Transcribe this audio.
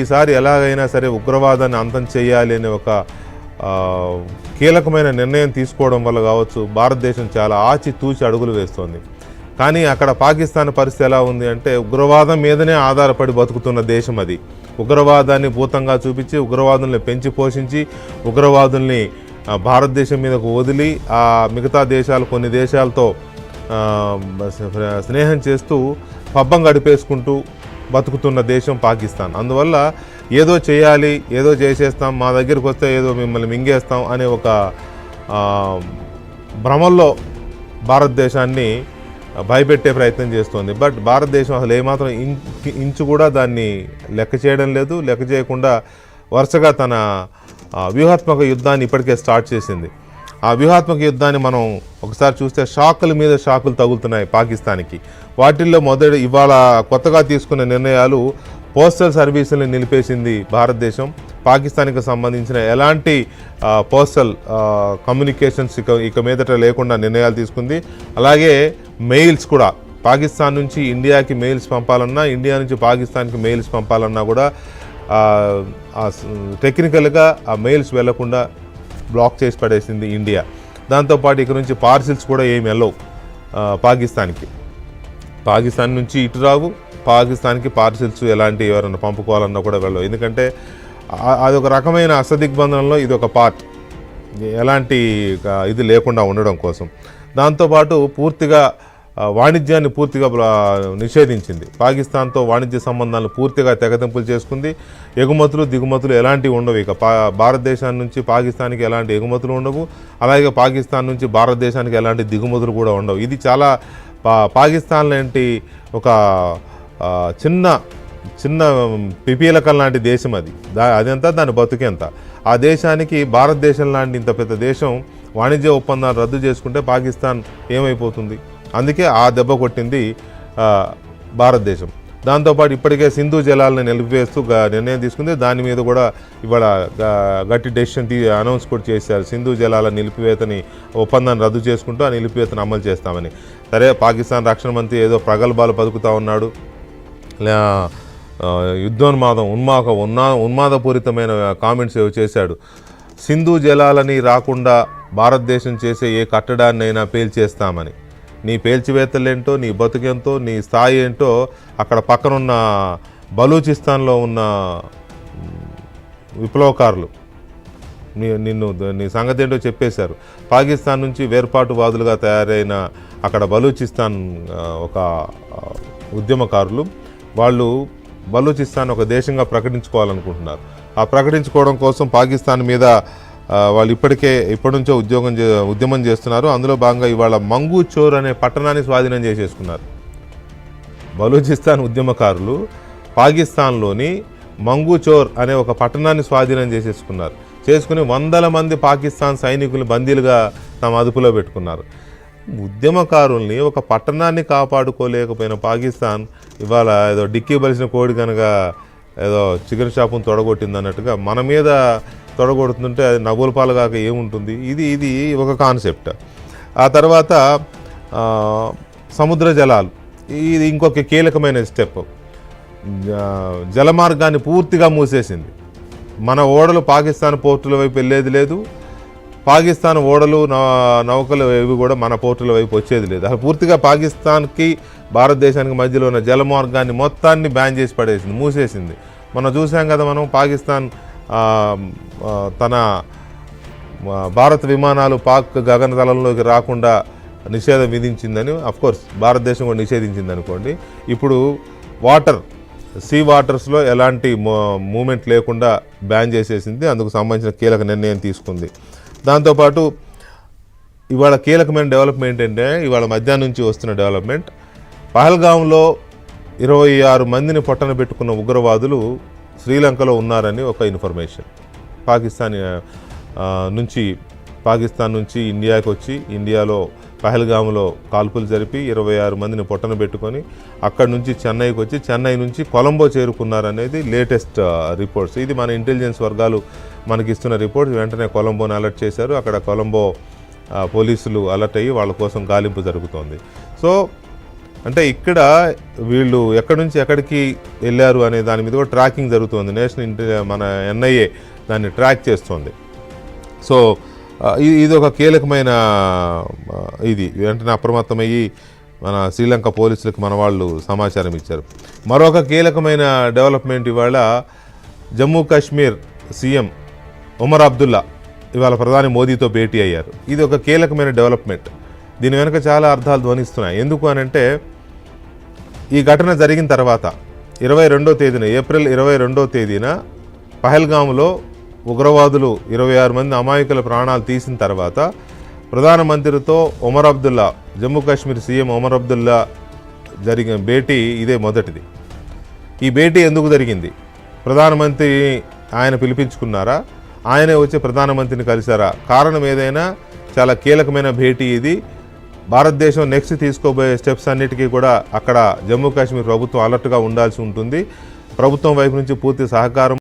ఈసారి ఎలాగైనా సరే ఉగ్రవాదాన్ని అంతం చేయాలి అనే ఒక కీలకమైన నిర్ణయం తీసుకోవడం వల్ల కావచ్చు భారతదేశం చాలా ఆచితూచి అడుగులు వేస్తోంది. కానీ అక్కడ పాకిస్తాన్ పరిస్థితి ఎలా ఉంది అంటే ఉగ్రవాదం మీదనే ఆధారపడి బతుకుతున్న దేశం అది. ఉగ్రవాదాన్ని భూతంగా చూపించి ఉగ్రవాదుల్ని పెంచి పోషించి ఉగ్రవాదుల్ని భారతదేశం మీదకు వదిలి ఆ మిగతా దేశాలు కొన్ని దేశాలతో స్నేహం చేస్తూ పబ్బం గడిపేసుకుంటూ బతుకుతున్న దేశం పాకిస్తాన్. అందువల్ల ఏదో చేయాలి, ఏదో చేసేస్తాం, మా దగ్గరికి వస్తే ఏదో మిమ్మల్ని మింగేస్తాం అనే ఒక భ్రమల్లో భారతదేశాన్ని భయపెట్టే ప్రయత్నం చేస్తోంది. బట్ భారతదేశం అసలు ఏమాత్రం ఇంచు కూడా దాన్ని లెక్క చేయడం లేదు. లెక్క చేయకుండా వరుసగా తన వ్యూహాత్మక యుద్ధాన్ని ఇప్పటికే స్టార్ట్ చేసింది. ఆ వ్యూహాత్మక యుద్ధాన్ని మనం ఒకసారి చూస్తే షాకుల మీద షాకులు తగులుతున్నాయి పాకిస్తాన్కి. వాటిల్లో ఇవాళ కొత్తగా తీసుకున్న నిర్ణయాలు పోస్టల్ సర్వీసులను నిలిపేసింది భారతదేశం. పాకిస్తాన్కి సంబంధించిన ఎలాంటి పోస్టల్ కమ్యూనికేషన్స్ ఇక మీదట లేకుండా నిర్ణయాలు తీసుకుంది. అలాగే మెయిల్స్ కూడా పాకిస్తాన్ నుంచి ఇండియాకి మెయిల్స్ పంపాలన్నా, ఇండియా నుంచి పాకిస్తాన్కి మెయిల్స్ పంపాలన్నా కూడా టెక్నికల్గా ఆ మెయిల్స్ వెళ్లకుండా బ్లాక్ చేసి పడేసింది ఇండియా. దాంతోపాటు ఇక నుంచి పార్సిల్స్ కూడా ఏమి వెళ్ళవు పాకిస్తాన్కి. పాకిస్తాన్ నుంచి ఇటు రావు, పాకిస్తాన్కి పార్సిల్స్ ఎలాంటి ఎవరైనా పంపుకోవాలన్నా కూడా వెళ్ళవు. ఎందుకంటే అదొక రకమైన అసదిగ్బంధంలో ఇది ఒక పార్ట్, ఎలాంటి ఇది లేకుండా ఉండడం కోసం. దాంతోపాటు పూర్తిగా వాణిజ్యాన్ని పూర్తిగా నిషేధించింది. పాకిస్తాన్తో వాణిజ్య సంబంధాలను పూర్తిగా తెగతింపులు చేసుకుంది. ఎగుమతులు దిగుమతులు ఎలాంటివి ఉండవు. ఇక భారతదేశాన్ని నుంచి పాకిస్తాన్కి ఎలాంటి ఎగుమతులు ఉండవు, అలాగే పాకిస్తాన్ నుంచి భారతదేశానికి ఎలాంటి దిగుమతులు కూడా ఉండవు. ఇది చాలా పాకిస్తాన్ లాంటి ఒక చిన్న పిపీలకం లాంటి దేశం అది. అదంతా దాని బతుకెంత. ఆ దేశానికి భారతదేశం లాంటి ఇంత పెద్ద దేశం వాణిజ్య ఒప్పందాలు రద్దు చేసుకుంటే పాకిస్తాన్ ఏమైపోతుంది? అందుకే ఆ దెబ్బ కొట్టింది భారతదేశం. దాంతోపాటు ఇప్పటికే సింధు జలాలను నిలిపివేస్తూ నిర్ణయం తీసుకుంది. దాని మీద కూడా ఇవాళ గట్టి డెసిషన్ అనౌన్స్ కూడా చేశారు. సింధు జలాల నిలిపివేతని ఒప్పందాన్ని రద్దు చేసుకుంటూ ఆ నిలిపివేతను అమలు చేస్తామని. సరే, పాకిస్తాన్ రక్షణ మంత్రి ఏదో ప్రగల్భాలు పలుకుతూ ఉన్నాడు. ఉన్మాదపూరితమైన కామెంట్స్ ఏవో చేశాడు. సింధు జలాలని రాకుండా భారతదేశం చేసే ఏ కట్టడాన్నైనా పేల్చేస్తామని. నీ పేల్చివేతలేంటో, నీ బతుకెంతో, నీ స్థాయి ఏంటో అక్కడ పక్కనున్న బలూచిస్తాన్లో ఉన్న విప్లవకారులు నీ సంగతి ఏంటో చెప్పేశారు. పాకిస్తాన్ నుంచి వేర్పాటువాదులుగా తయారైన అక్కడ బలూచిస్తాన్ ఒక ఉద్యమకారులు, వాళ్ళు బలూచిస్తాన్ ఒక దేశంగా ప్రకటించుకోవాలనుకుంటున్నారు. ఆ ప్రకటించుకోవడం కోసం పాకిస్తాన్ మీద వాళ్ళు ఇప్పటి నుంచో ఉద్యమం చేస్తున్నారు. అందులో భాగంగా ఇవాళ మంగూచోర్ అనే పట్టణాన్ని స్వాధీనం చేసేసుకున్నారు. బలూచిస్తాన్ ఉద్యమకారులు పాకిస్తాన్లోని మంగూచోర్ అనే ఒక పట్టణాన్ని స్వాధీనం చేసుకుని వందల మంది పాకిస్తాన్ సైనికులు బందీలుగా తమ అదుపులో పెట్టుకున్నారు. ఉద్యమకారుల్ని, ఒక పట్టణాన్ని కాపాడుకోలేకపోయిన పాకిస్తాన్ ఇవాళ ఏదో డిక్కీ బలిసిన కోడి కనుక ఏదో చికెన్ షాపును తొడగొట్టింది అన్నట్టుగా మన మీద తొడగొడుతుంటే అది నవ్వుల పాలుగాక ఏముంటుంది? ఇది ఒక కాన్సెప్ట్. ఆ తర్వాత సముద్ర జలాలు, ఇది ఇంకొక కీలకమైన స్టెప్. జలమార్గాన్ని పూర్తిగా మూసేసింది. మన ఓడలు పాకిస్తాన్ పోర్టుల వైపు వెళ్ళేది లేదు, పాకిస్తాన్ ఓడలు నౌకలు ఇవి కూడా మన పోర్టుల వైపు వచ్చేది లేదు. అసలు పూర్తిగా పాకిస్తాన్కి భారతదేశానికి మధ్యలో ఉన్న జలమార్గాన్ని మొత్తాన్ని బ్యాన్ చేసి పడేసింది, మూసేసింది. మనం చూసాం కదా, మనం పాకిస్తాన్ తన భారత విమానాలు పాక్ గగనతలంలోకి రాకుండా నిషేధం విధించిందని. అఫ్కోర్స్ భారతదేశం కూడా నిషేధించింది అనుకోండి. ఇప్పుడు సీ వాటర్స్లో ఎలాంటి మూమెంట్ లేకుండా బ్యాన్ చేసేసింది. అందుకు సంబంధించిన కీలక నిర్ణయం తీసుకుంది. దాంతోపాటు ఇవాళ కీలకమైన డెవలప్మెంట్ ఏంటంటే, ఇవాళ మధ్యాహ్నం నుంచి వస్తున్న డెవలప్మెంట్, పహల్గాంలో 26 మందిని పొట్టన పెట్టుకున్న ఉగ్రవాదులు శ్రీలంకలో ఉన్నారని ఒక ఇన్ఫర్మేషన్. పాకిస్తాన్ నుంచి ఇండియాకి వచ్చి ఇండియాలో పహల్గాంలో కాల్పులు జరిపి 26 మందిని పొట్టన పెట్టుకొని అక్కడి నుంచి చెన్నైకి వచ్చి చెన్నై నుంచి కొలంబో చేరుకున్నారనేది లేటెస్ట్ రిపోర్ట్స్. ఇది మన ఇంటెలిజెన్స్ వర్గాలు మనకిస్తున్న రిపోర్ట్స్. వెంటనే కొలంబోని అలర్ట్ చేశారు. అక్కడ కొలంబో పోలీసులు అలర్ట్ అయ్యి వాళ్ళ కోసం గాలింపు జరుగుతోంది. సో అంటే ఇక్కడ వీళ్ళు ఎక్కడి నుంచి ఎక్కడికి వెళ్ళారు అనే దాని మీద కూడా ట్రాకింగ్ జరుగుతుంది. మన NIA దాన్ని ట్రాక్ చేస్తుంది. సో ఇది ఒక కీలకమైన ఇది వెంటనే అప్రమత్తమయ్యి మన శ్రీలంక పోలీసులకు మన వాళ్ళు సమాచారం ఇచ్చారు. మరొక కీలకమైన డెవలప్మెంట్ ఇవాళ జమ్మూ కాశ్మీర్ సీఎం ఉమర్ అబ్దుల్లా ఇవాళ ప్రధాని మోదీతో భేటీ అయ్యారు. ఇది ఒక కీలకమైన డెవలప్మెంట్. దీని వెనుక చాలా అర్థాలు ధ్వనిస్తున్నాయి. ఎందుకు అనంటే ఈ ఘటన జరిగిన తర్వాత 22వ తేదీన ఏప్రిల్ 22వ తేదీన పహల్గామ్లో ఉగ్రవాదులు 26 మంది అమాయకుల ప్రాణాలు తీసిన తర్వాత ప్రధానమంత్రితో ఉమర్ అబ్దుల్లా జమ్మూ కాశ్మీర్ సీఎం ఉమర్ అబ్దుల్లా జరిగిన భేటీ ఇదే మొదటిది. ఈ భేటీ ఎందుకు జరిగింది? ప్రధానమంత్రి ఆయన పిలిపించుకున్నారా, ఆయనే వచ్చి ప్రధానమంత్రిని కలిశారా? కారణం ఏదైనా చాలా కీలకమైన భేటీ ఇది. భారతదేశం నెక్స్ట్ తీసుకోబోయే స్టెప్స్ అన్నిటికీ కూడా అక్కడ జమ్మూ కాశ్మీర్ ప్రభుత్వం అలర్ట్గా ఉండాల్సి ఉంటుంది. ప్రభుత్వం వైపు నుంచి పూర్తి సహకారం